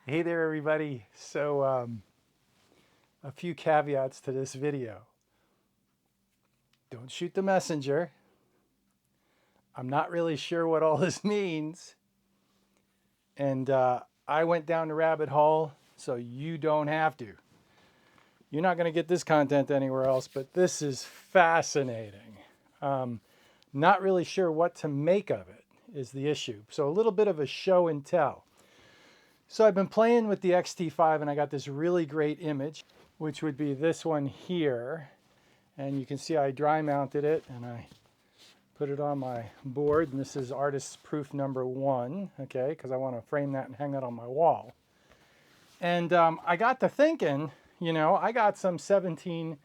Hey there, everybody. So, a few caveats to this video. Don't shoot the messenger. I'm not really sure what all this means. And I went down the rabbit hole, so you don't have to. You're not going to get this content anywhere else, but this is fascinating. Not really sure what to make of it is the issue. So a little bit of a show and tell. So I've been playing with the X-T5 and I got this really great image, which would be this one here. And you can see I dry mounted it and I put it on my board. And this is artist's proof number 1, okay, because I want to frame that and hang it on my wall. And I got to thinking, you know, I got some 17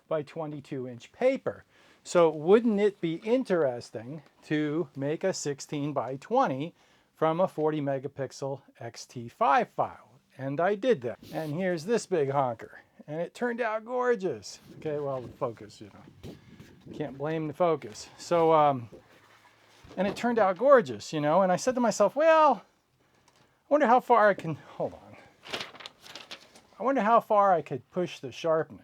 by 22 inch paper. So wouldn't it be interesting to make a 16 by 20 from a 40 megapixel X-T5 file? And I did that. And here's this big honker. And it turned out gorgeous. Okay, well, the focus, you know, can't blame the focus. So, and it turned out gorgeous, you know, and I said to myself, well, I wonder how far I can, hold on. I wonder how far I could push the sharpening.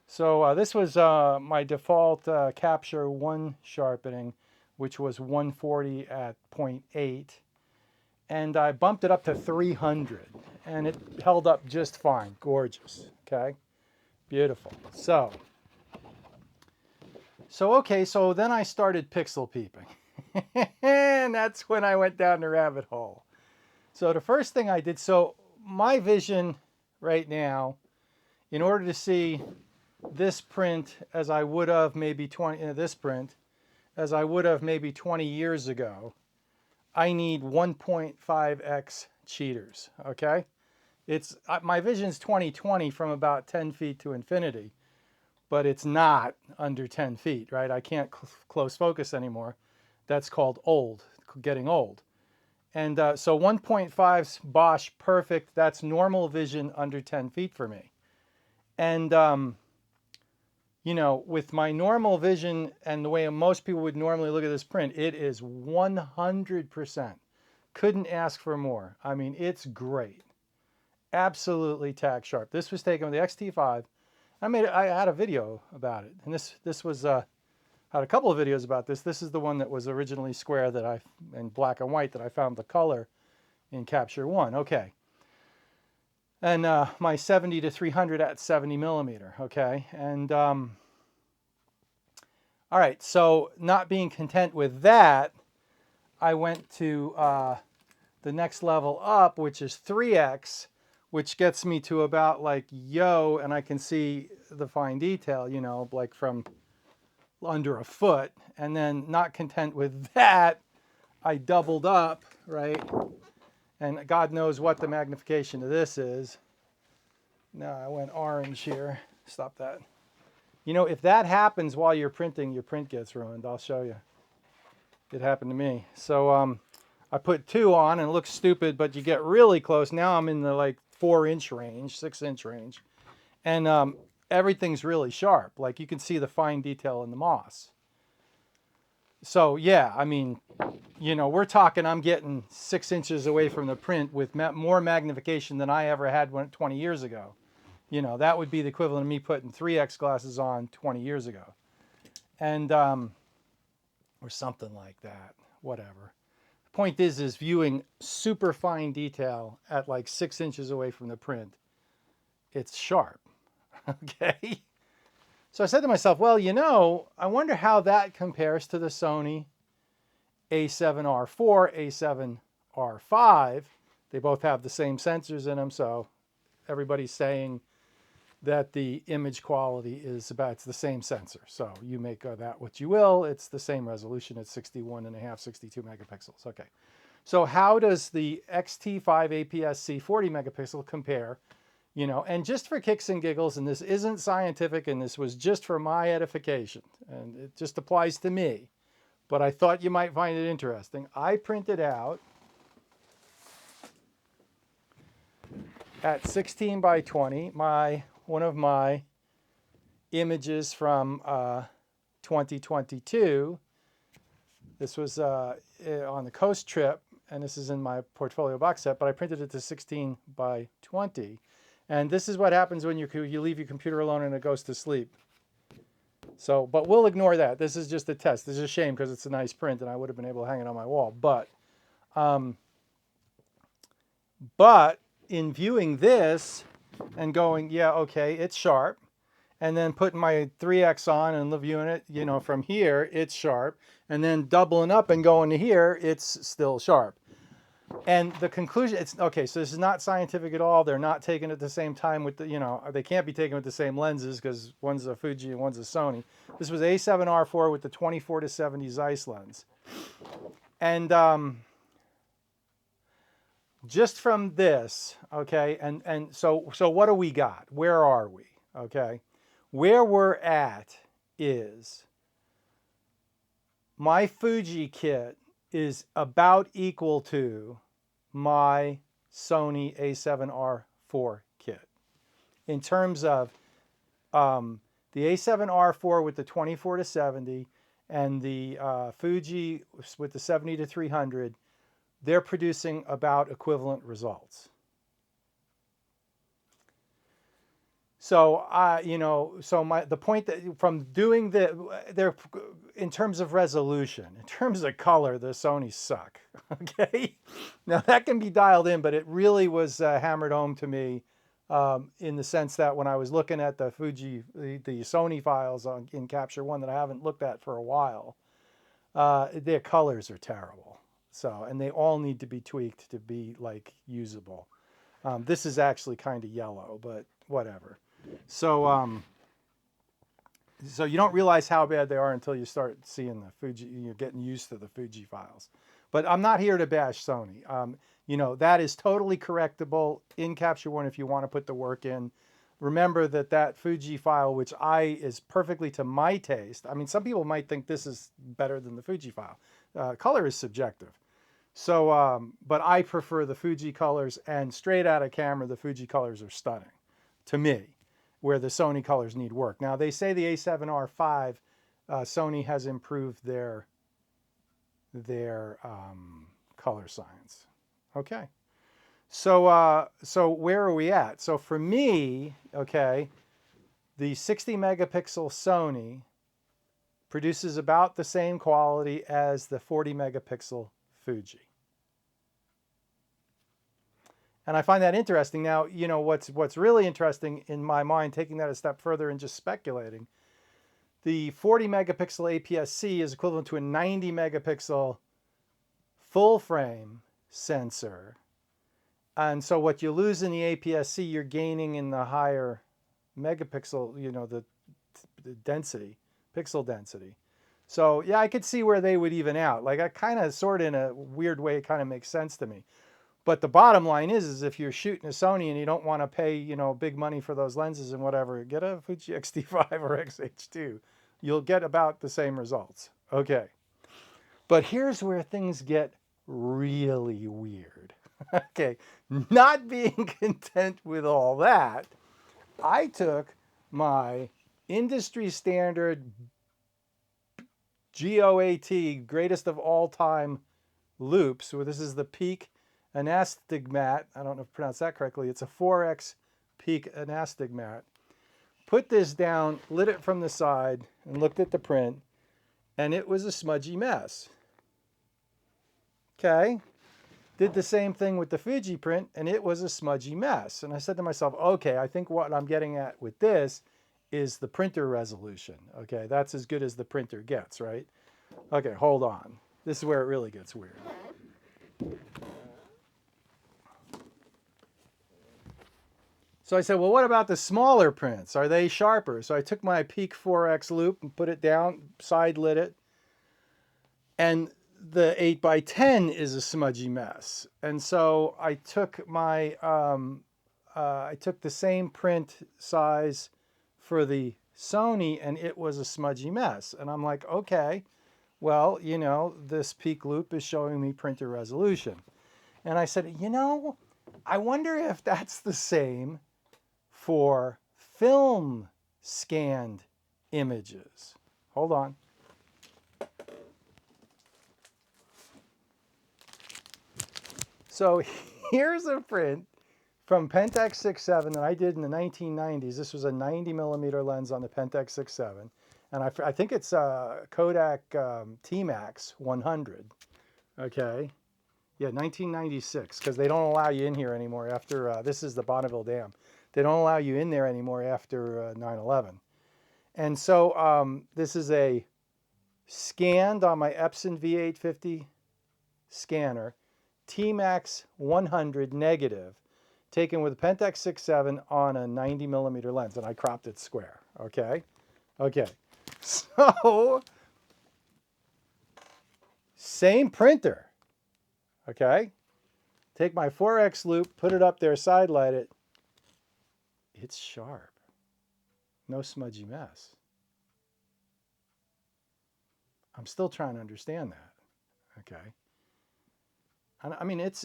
So this was my default Capture 1 sharpening, which was 140 at 0.8. And I bumped it up to 300 and it held up just fine. Gorgeous, okay? Beautiful. So then I started pixel peeping. And that's when I went down the rabbit hole. So the first thing I did, so my vision right now, in order to see this print as I would have maybe 20, this print, as I would have maybe 20 years ago, I need 1.5x cheaters, okay? It's, my vision's 20/20 from about 10 feet to infinity, but it's not under 10 feet, right? I can't close focus anymore. That's called old, getting old. And so 1.5's Bosch perfect. That's normal vision under 10 feet for me. And, you know, with my normal vision and the way most people would normally look at this print, it is 100%. Couldn't ask for more. I mean, it's great. Absolutely tack sharp. This was taken with the X-T5. I had a video about it. And this was, had a couple of videos about this. This is the one that was originally square that in black and white that I found the color in Capture 1. Okay. And my 70 to 300 at 70 millimeter, okay? And all right, so not being content with that, I went to the next level up, which is 3x, which gets me to about like yo, and I can see the fine detail, you know, like from under a foot. And then not content with that, I doubled up, right? And God knows what the magnification of this is. No, I went orange here. Stop that. You know, if that happens while you're printing, your print gets ruined. I'll show you. It happened to me. So I put 2 on and it looks stupid, but you get really close. Now I'm in the like 4-inch range, 6-inch range. And everything's really sharp. Like you can see the fine detail in the moss. So yeah, I mean, you know, we're talking, I'm getting 6 inches away from the print with more magnification than I ever had 20 years ago. You know, that would be the equivalent of me putting 3x glasses on 20 years ago. And, or something like that, whatever. The point is viewing super fine detail at like 6 inches away from the print, it's sharp, okay? So I said to myself, well, you know, I wonder how that compares to the Sony A7R4, A7R5. They both have the same sensors in them, so everybody's saying that the image quality is it's the same sensor. So you make that what you will. It's the same resolution. It's 61.5, 62 megapixels. Okay. So how does the X-T5 APS-C 40 megapixel compare? You know, and just for kicks and giggles, and this isn't scientific, and this was just for my edification, and it just applies to me, but I thought you might find it interesting. I printed out at 16 by 20 one of my images from 2022. This was on the coast trip, and this is in my portfolio box set, but I printed it to 16 by 20. And this is what happens when you leave your computer alone and it goes to sleep. So, but we'll ignore that. This is just a test. This is a shame because it's a nice print and I would have been able to hang it on my wall. But in viewing this and going, yeah, okay, it's sharp, and then putting my 3X on and viewing it, you know, from here, it's sharp, and then doubling up and going to here, it's still sharp. And the conclusion, it's okay, so this is not scientific at all. They're not taken at the same time with the, you know, they can't be taken with the same lenses because one's a Fuji and one's a Sony. This was A7R4 with the 24-70 Zeiss lens. And just from this, okay, and so what do we got? Where are we? Okay, where we're at is my Fuji kit is about equal to my Sony A7R4 kit in terms of the A7R4 with the 24-70 and the Fuji with the 70-300. They're producing about equivalent results. So you know, so the point that from doing they're in terms of resolution, in terms of color, the Sony suck. Okay, now that can be dialed in, but it really was hammered home to me in the sense that when I was looking at the Fuji, the Sony files in Capture One that I haven't looked at for a while, their colors are terrible. So, and they all need to be tweaked to be like usable. This is actually kind of yellow, but whatever. So, so you don't realize how bad they are until you start seeing the Fuji, you're getting used to the Fuji files. But I'm not here to bash Sony. You know, that is totally correctable in Capture One if you want to put the work in. Remember that Fuji file, which is perfectly to my taste. I mean, some people might think this is better than the Fuji file. Color is subjective. So, but I prefer the Fuji colors, and straight out of camera, the Fuji colors are stunning to me, where the Sony colors need work. Now, they say the A7R5, Sony has improved their color science. Okay. So, so where are we at? So for me, okay, the 60 megapixel Sony produces about the same quality as the 40 megapixel Fuji. And I find that interesting. Now, you know, what's really interesting in my mind, taking that a step further and just speculating, the 40 megapixel APS-C is equivalent to a 90 megapixel full frame sensor. And so what you lose in the APS-C, you're gaining in the higher megapixel, you know, the density, pixel density. So yeah, I could see where they would even out. Like I kind of sort of in a weird way, it kind of makes sense to me. But the bottom line is if you're shooting a Sony and you don't want to pay, you know, big money for those lenses and whatever, get a Fuji X-T5 or XH2. You'll get about the same results. Okay. But here's where things get really weird. Okay. Not being content with all that, I took my industry standard GOAT, greatest of all time loops, where this is the Peak Anastigmat. I don't know if I pronounced that correctly. It's a 4X Peak Anastigmat. Put this down, lit it from the side, and looked at the print, and it was a smudgy mess. Okay. Did the same thing with the Fuji print, and it was a smudgy mess. And I said to myself, okay, I think what I'm getting at with this is the printer resolution. Okay, that's as good as the printer gets, right? Okay, hold on. This is where it really gets weird. So I said, well, what about the smaller prints? Are they sharper? So I took my Peak 4X loop and put it down, side lit it. And the 8x10 is a smudgy mess. And so I took my, I took the same print size for the Sony and it was a smudgy mess. And I'm like, okay, well, you know, this Peak loop is showing me printer resolution. And I said, you know, I wonder if that's the same for film scanned images. Hold on. So here's a print from Pentax 6.7 that I did in the 1990s. This was a 90 millimeter lens on the Pentax 6.7. And I think it's a Kodak T-Max 100. Okay. Yeah, 1996, because they don't allow you in here anymore after, this is the Bonneville Dam. They don't allow you in there anymore after 9/11. And so this is a scanned on my Epson V850 scanner, T-Max 100 negative, taken with a Pentax 6.7 on a 90 millimeter lens, and I cropped it square, okay? Okay, so same printer, okay? Take my 4X loop, put it up there, side light it. It's sharp. No smudgy mess. I'm still trying to understand that, okay? I mean, it's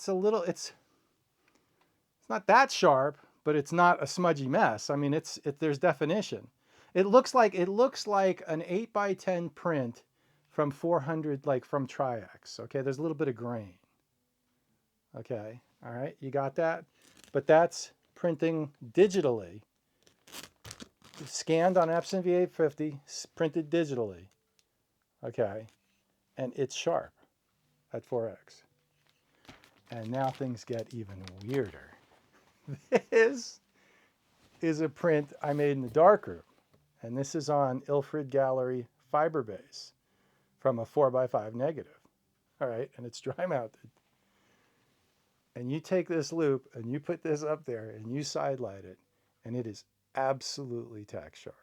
a little, it's not that sharp, but it's not a smudgy mess. I mean, there's definition. It looks like an 8x10 print from 400, like from Tri-X. Okay, there's a little bit of grain. Okay, all right, you got that? But that's printing digitally, scanned on Epson V850, printed digitally. Okay, and it's sharp at 4X. And now things get even weirder. This is a print I made in the darkroom, and this is on Ilford Gallery fiber base from a 4x5 negative. All right, and it's dry mounted. And you take this loop and you put this up there and you side light it, and it is absolutely tack sharp.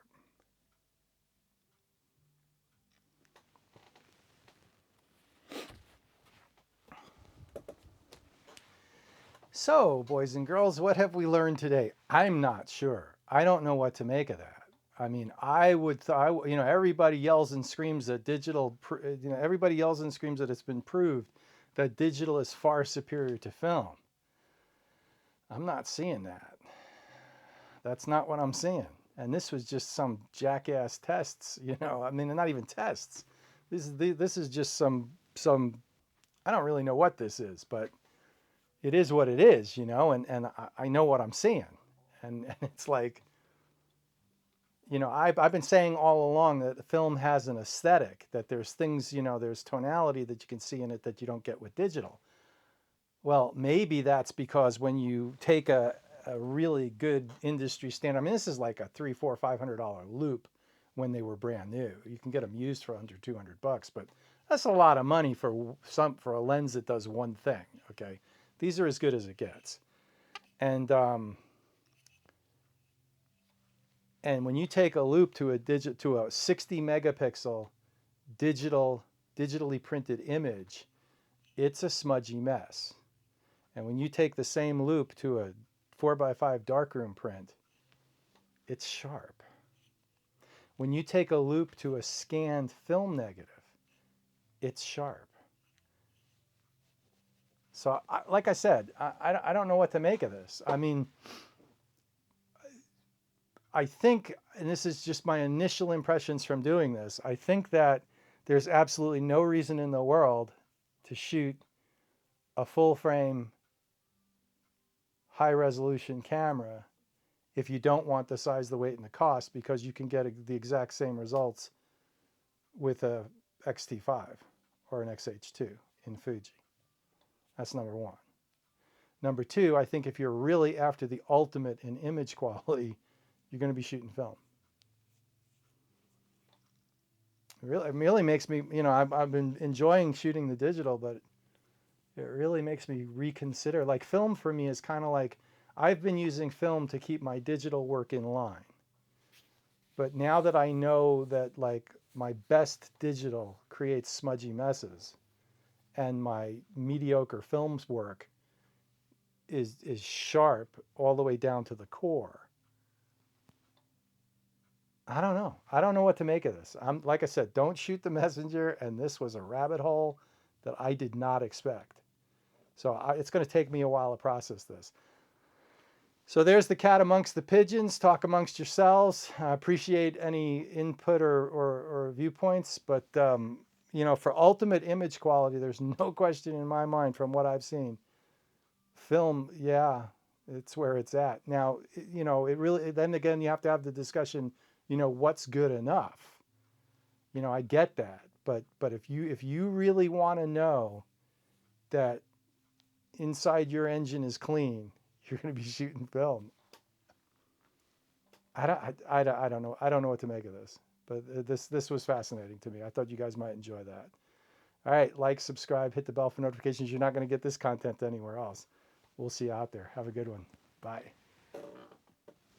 So, boys and girls, what have we learned today? I'm not sure. I don't know what to make of that. I mean, everybody yells and screams that everybody yells and screams that it's been proved that digital is far superior to film. I'm not seeing that. That's not what I'm seeing. And this was just some jackass tests, I mean, not even tests. This is just some, I don't really know what this is, but it is what it is, and I know what I'm seeing. And it's like, I've been saying all along that the film has an aesthetic, that there's things, there's tonality that you can see in it that you don't get with digital. Well, maybe that's because when you take a really good industry standard, I mean, this is like a $300, $400, $500 loop when they were brand new. You can get them used for under $200, but that's a lot of money for a lens that does one thing, okay? These are as good as it gets. And when you take a loop to a 60 megapixel digitally printed image, it's a smudgy mess. And when you take the same loop to a 4x5 darkroom print, it's sharp. When you take a loop to a scanned film negative, it's sharp. So, like I said, I don't know what to make of this. I mean, I think, and this is just my initial impressions from doing this, I think that there's absolutely no reason in the world to shoot a full frame high resolution camera if you don't want the size, the weight, and the cost, because you can get the exact same results with a X-T5 or an XH2 in Fuji. That's number one. Number two, I think if you're really after the ultimate in image quality, you're going to be shooting film. It really makes me, I've been enjoying shooting the digital, but it really makes me reconsider. Like, film for me is kind of like, I've been using film to keep my digital work in line. But now that I know that, like, my best digital creates smudgy messes and my mediocre films work is sharp all the way down to the core, I don't know. I don't know what to make of this. Like I said, don't shoot the messenger, and this was a rabbit hole that I did not expect. So it's going to take me a while to process this. So there's the cat amongst the pigeons. Talk amongst yourselves. I appreciate any input or viewpoints, but you know, for ultimate image quality, there's no question in my mind from what I've seen. Film, yeah, it's where it's at. Now, you know, it really, then again, you have to have the discussion, you know, what's good enough? You know, I get that. But if you really want to know that inside your engine is clean, you're going to be shooting film. I don't know. I don't know what to make of this. But this was fascinating to me. I thought you guys might enjoy that. All right, like, subscribe, hit the bell for notifications. You're not going to get this content anywhere else. We'll see you out there. Have a good one. Bye.